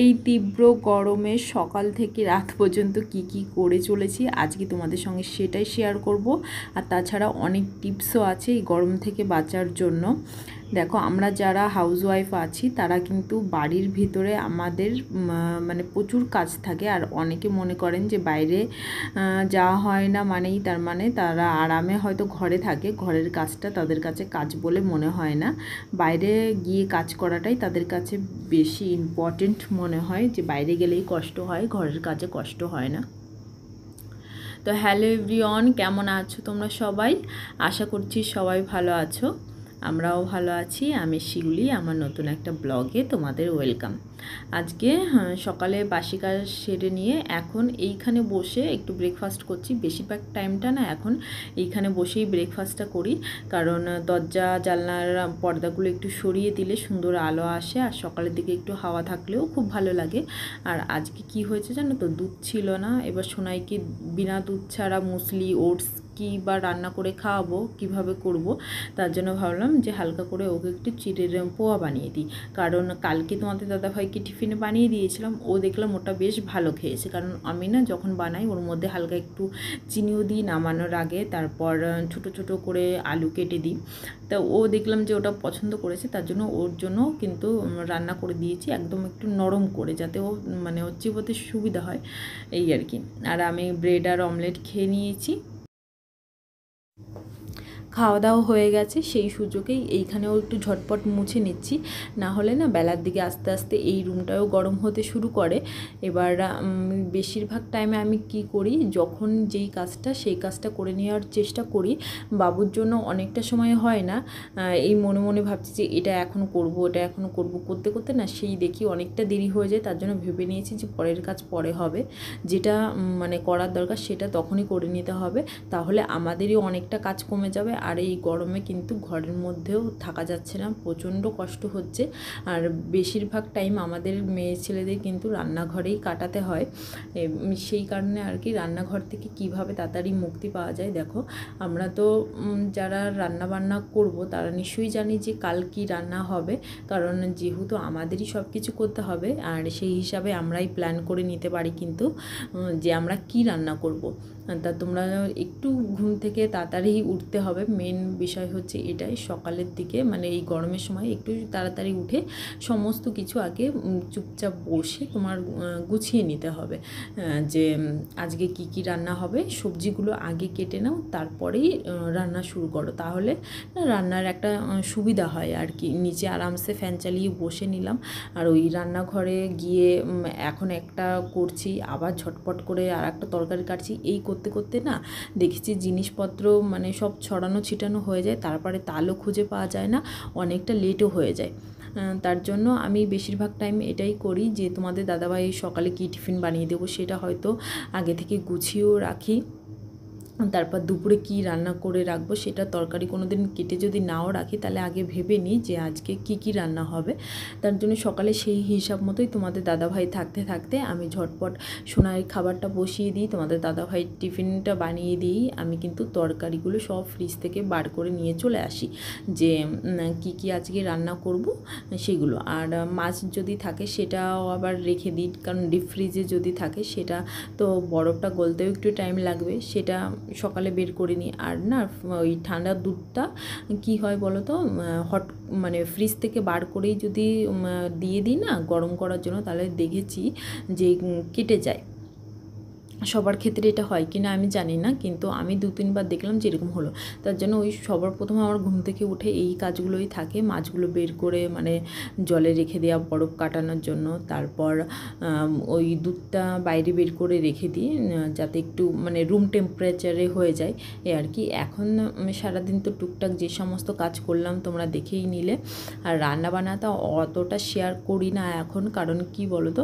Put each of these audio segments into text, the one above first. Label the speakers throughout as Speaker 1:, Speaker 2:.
Speaker 1: এই তীব্র গরমে সকাল থেকে রাত পর্যন্ত কি করে চলেছি আজকে তোমাদের সঙ্গে সেটাই শেয়ার করব। আর তাছাড়া অনেক টিপসও আছে এই গরম থেকে বাঁচার জন্য। দেখো, আমরা যারা হাউসওয়াইফ আছি তারা কিন্তু বাড়ির ভিতরে আমাদের মানে প্রচুর কাজ থাকে। আর অনেকে মনে করেন যে বাইরে যাওয়া হয় না মানেই তার মানে তারা আরামে হয়তো ঘরে থাকে, ঘরের কাজটা তাদের কাছে কাজ বলে মনে হয় না। বাইরে গিয়ে কাজ করাটাই তাদের কাছে বেশি ইম্পর্টেন্ট মনে হয়, যে বাইরে গেলেই কষ্ট হয়, ঘরের কাজে কষ্ট হয় না। তো হ্যালো এভরিওয়ান, কেমন আছো তোমরা সবাই? আশা করছি সবাই ভালো আছো, আমরাও ভালো আছি। আমি শিউলি, আমার নতুন একটা ব্লগে তোমাদের ওয়েলকাম। আজকে সকালে বাসি কাজ সেরে নিয়ে এখন এইখানে বসে একটু ব্রেকফাস্ট করছি। বেশিরভাগ টাইমটা না এখন এইখানে বসেই ব্রেকফাস্টটা করি, কারণ দরজা জানলার পর্দাগুলো একটু সরিয়ে দিলে সুন্দর আলো আসে, আর সকালের দিকে একটু হাওয়া থাকলেও খুব ভালো লাগে। আর আজকে কি হয়েছে জানো তো, দুধ ছিল না। এবার সোনাইকে বিনা দুধ ছাড়া মুসলি, ওটস কি বা রান্না করে খাওয়াবো, কিভাবে করব, তার জন্য ভাবলাম যে হালকা করে ওকে একটু চিড়ের পোয়া বানিয়ে দিই। কারণ কালকে তোমাদের দাদাভাইকে টিফিনে বানিয়ে দিয়েছিলাম, ও দেখলাম ওটা বেশ ভালো খেয়েছে। কারণ আমি না যখন বানাই ওর মধ্যে হালকা একটু চিনিও দিই নামানোর আগে, তারপর ছোট ছোট করে আলু কেটে দিই। তা ও দেখলাম যে ওটা পছন্দ করেছে, তার জন্য ওর জন্য কিন্তু রান্না করে দিয়েছি একদম একটু নরম করে, যাতে ও মানে ওর চিবোতে সুবিধা হয়, এই আর কি। আর আমি ব্রেড আর অমলেট খেয়ে নিয়েছি। খাওয়া দাওয়া হয়ে গেছে, সেই সুযোগেই এইখানেও একটু ঝটপট মুছে নিচ্ছি, না হলে না বেলার দিকে আস্তে আস্তে এই রুমটাও গরম হতে শুরু করে। এবার বেশিরভাগ টাইমে আমি কি করি, যখন যেই কাজটা সেই কাজটা করে নেওয়ার চেষ্টা করি। বাবুর জন্য অনেকটা সময় হয় না, এই মনে মনে ভাবছি যে এটা এখন করব, এটা এখন করব, করতে করতে না সেই দেখি অনেকটা দেরি হয়ে যায়। তার জন্য ভেবে নিয়েছি যে পরের কাজ পরে হবে, যেটা মানে করার দরকার সেটা তখনই করে নিতে হবে, তাহলে আমাদেরই অনেকটা কাজ কমে যাবে। আর এই গরমে কিন্তু ঘরের মধ্যেও থাকা যাচ্ছে না, প্রচণ্ড কষ্ট হচ্ছে। আর বেশিরভাগ টাইম আমাদের মেয়ে ছেলেদের কিন্তু রান্নাঘরেই কাটাতে হয়। সেই কারণে আর কি রান্নাঘর থেকে কিভাবে তাড়াতাড়ি মুক্তি পাওয়া যায়। দেখো, আমরা তো যারা রান্না বান্না করব তারা নিশ্চয়ই জানি যে কাল কি রান্না হবে, কারণ যেহেতু আমাদেরই সব কিছু করতে হবে, আর সেই হিসাবে আমরাই প্ল্যান করে নিতে পারি কিন্তু যে আমরা কি রান্না করব। তা তোমরা একটু ঘুম থেকে তাড়াতাড়ি উঠতে হবে, মেন বিষয় হচ্ছে এটাই। সকালের দিকে মানে এই গরমের সময় একটু তাড়াতাড়ি উঠে সমস্ত কিছু আগে চুপচাপ বসে তোমার গুছিয়ে নিতে হবে, যে আজকে কি কি রান্না হবে। সবজিগুলো আগে কেটে নাও, তারপরেই রান্না শুরু করো, তাহলে রান্নার একটা সুবিধা হয় আর কি। নিচে আরামসে ফ্যান চালিয়ে বসে নিলাম, আর ওই রান্নাঘরে গিয়ে এখন একটা করছি, আবার ঝটপট করে আর একটা তরকারি কাটছি, এই করতে করতে না দেখেছি জিনিসপত্র মানে সব ছড়ানো ছিটানো হয়ে যায়, তারপরে তালও খুঁজে পাওয়া যায় না, অনেকটা লেটও হয়ে যায়। তার জন্য আমি বেশিরভাগ টাইম এটাই করি যে তোমাদের দাদাভাই সকালে কী টিফিন বানিয়ে দেবো সেটা হয়তো আগে থেকে গুছিয়েও রাখি। তারপর দুপুরে কি রান্না করে রাখবো, সেটা তরকারি কোনো দিন কেটে যদি নাও রাখি তাহলে আগে ভেবে নিই যে আজকে কি রান্না হবে। তার জন্য সকালে সেই হিসাব মতোই তোমাদের দাদাভাই থাকতে থাকতে আমি ঝটপট সোনার খাবারটা বসিয়ে দিই, তোমাদের দাদাভাই টিফিনটা বানিয়ে দিই। আমি কিন্তু তরকারিগুলো সব ফ্রিজ থেকে বার করে নিয়ে চলে আসি, যে কি আজকে রান্না করব সেগুলো। আর মাছ যদি থাকে সেটাও আবার রেখে দিই, কারণ ডিপ ফ্রিজে যদি থাকে সেটা তো বরফটা গলতেও একটু টাইম লাগবে, সেটা সকালে বের করে নিই। আর না ওই ঠান্ডা দুধটা কি হয় বলো তো, হট মানে ফ্রিজ থেকে বার করেই যদি দিয়ে দিই না গরম করার জন্য, তাহলে দেখেছি যে কেটে যায়। সবার ক্ষেত্রে এটা হয় কি না আমি জানি না, কিন্তু আমি 2-3 বার দেখলাম যে এরকম হলো। তার জন্য ওই সবার প্রথমে আমার ঘুম থেকে উঠে এই কাজগুলোই থাকে, মাছগুলো বের করে মানে জলে রেখে দেওয়া বরফ কাটানোর জন্য, তারপর ওই দুধটা বাইরে বের করে রেখে দিই যাতে একটু মানে রুম টেম্পারেচারে হয়ে যায়, এ আর কি। এখন সারাদিন তো টুকটাক যে সমস্ত কাজ করলাম তোমরা দেখেই নিলে। আর রান্নাবান্নাটা অতটা শেয়ার করি না এখন, কারণ কি বলো তো,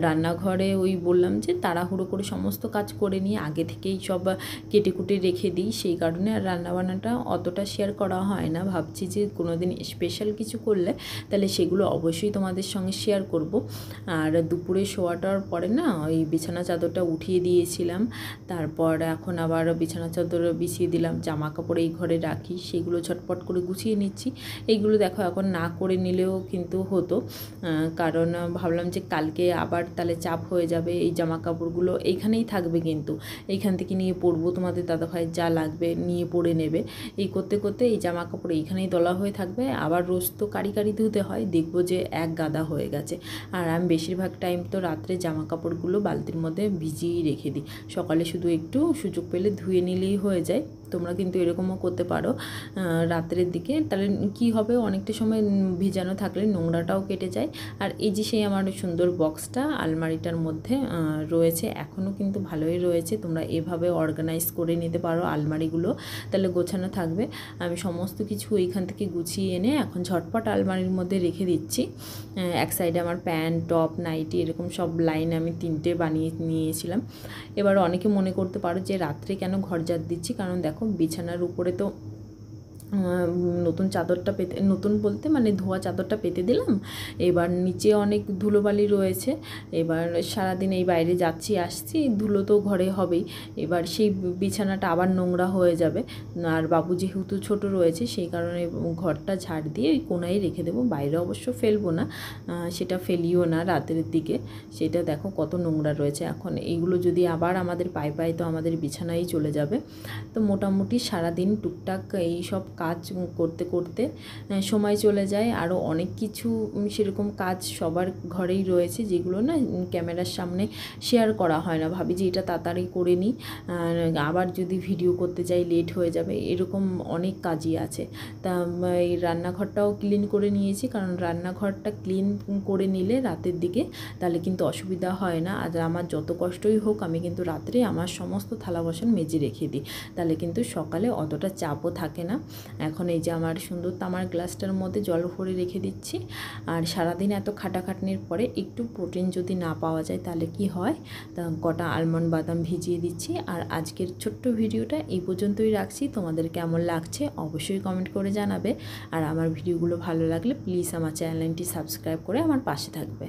Speaker 1: রান্নাঘরে ওই বললাম যে তাড়াহুড়ো করে সমস্ত কাজ করে নিয়ে আগে থেকেই সব কেটে কুটে রেখে দিই, সেই কারণে আর রান্নাবান্নাটা অতটা শেয়ার করা হয় না। ভাবছি যে কোনো দিন স্পেশাল কিছু করলে তাহলে সেগুলো অবশ্যই তোমাদের সঙ্গে শেয়ার করব। আর দুপুরে শোয়াটার পরে না ওই বিছানা চাদরটা উঠিয়ে দিয়েছিলাম, তারপর এখন আবার বিছানা চাদর বিছিয়ে দিলাম, জামা কাপড় এই ঘরে রাখি, সেগুলো ঝটপট করে গুছিয়ে নিচ্ছি। এইগুলো দেখো এখন না করে নিলেও কিন্তু হতো, কারণ ভাবলাম যে কালকে আবার তাহলে চাপ হয়ে যাবে, এই জামা কাপড়গুলো এইখানেই থাকবে, কিন্তু এইখান থেকে নিয়ে পরবো, তোমাদের দাদাভাই যা লাগবে নিয়ে পরে নেবে, এই করতে করতে এই জামা কাপড় এইখানেই দলা হয়ে থাকবে। আবার রোজ তো কাড়ি কাড়ি ধুতে হয়, দেখবো যে এক গাদা হয়ে গেছে। আর আমি বেশিরভাগ টাইম তো রাত্রে জামা কাপড়গুলো বালতির মধ্যে ভিজিয়েই রেখে দিই, সকালে শুধু একটু সুযোগ পেলে ধুয়ে নিলেই হয়ে যায়। তোমরা কিন্তু এরকমও করতে পারো রাত্রের দিকে, তাহলে কি হবে অনেকটা সময় ভিজানো থাকলে নোংরাটাও কেটে যায়। আর এই যে সেই আমার সুন্দর বক্সটা আলমারিটার মধ্যে রয়েছে, এখনও কিন্তু ভালোই রয়েছে। তোমরা এভাবে অর্গানাইজ করে নিতে পারো আলমারিগুলো, তাহলে গোছানো থাকবে। আমি সমস্ত কিছু এইখান থেকে গুছিয়ে এনে এখন ঝটপট আলমারির মধ্যে রেখে দিচ্ছি। এক সাইডে আমার প্যান্ট, টপ, নাইটি এরকম সব লাইন আমি 3টে বানিয়ে নিয়েছিলাম। এবার অনেকে মনে করতে পারো যে রাত্রে কেন ঘর ঝাড় দিচ্ছি, কারণ দেখো বিছানার উপরে তো নতুন চাদরটা পেতে, নতুন বলতে মানে ধোয়া চাদরটা পেতে দিলাম, এবার নিচে অনেক ধুলোবালি রয়েছে, এবার সারাদিন এই বাইরে যাচ্ছি আসছি, ধুলো তো ঘরে হবেই, এবার সেই বিছানাটা আবার নোংরা হয়ে যাবে। আর বাবু যেহেতু ছোট রয়েছে সেই কারণে ঘরটা ঝাড় দিয়ে ওই কোনায় রেখে দেবো, বাইরে অবশ্য ফেলবো না, সেটা ফেলিও না রাতের দিকে। সেটা দেখো কত নোংরা রয়েছে, এখন এইগুলো যদি আবার আমাদের পায়ে পায়ে তো আমাদের বিছানায় চলে যাবে। তো মোটামুটি সারাদিন টুকটাক এই সব কাজ করতে করতে সময় চলে যায়। আরও অনেক কিছু সেরকম কাজ সবার ঘরেই রয়েছে, যেগুলো না ক্যামেরার সামনে শেয়ার করা হয় না, ভাবি যে এটা তাড়াতাড়ি করে নিই, আবার যদি ভিডিও করতে যাই লেট হয়ে যাবে, এরকম অনেক কাজই আছে। তা এই রান্নাঘরটাও ক্লিন করে নিয়েছি, কারণ রান্নাঘরটা ক্লিন করে নিলে রাতের দিকে তাহলে কিন্তু অসুবিধা হয় না। আর আমার যত কষ্টই হোক আমি কিন্তু রাত্রে আমার সমস্ত থালা বাসন মেজে রেখে দিই, তাহলে কিন্তু সকালে অতটা চাপও থাকে না। এখন এই যে আমার সুন্দর তামার গ্লাসটার মধ্যে জল ভরে রেখে দিচ্ছি। আর সারাদিন এত খাটাখাটনির পরে একটু প্রোটিন যদি না পাওয়া যায় তাহলে কি হয়, তা কটা আলমন্ড বাদাম ভিজিয়ে দিচ্ছি। আর আজকের ছোট্ট ভিডিওটা এই পর্যন্তই রাখছি, তোমাদের কেমন লাগছে অবশ্যই কমেন্ট করে জানাবে। আর আমার ভিডিওগুলো ভালো লাগলে প্লিজ আমার চ্যানেলটি সাবস্ক্রাইব করে আমার পাশে থাকবে।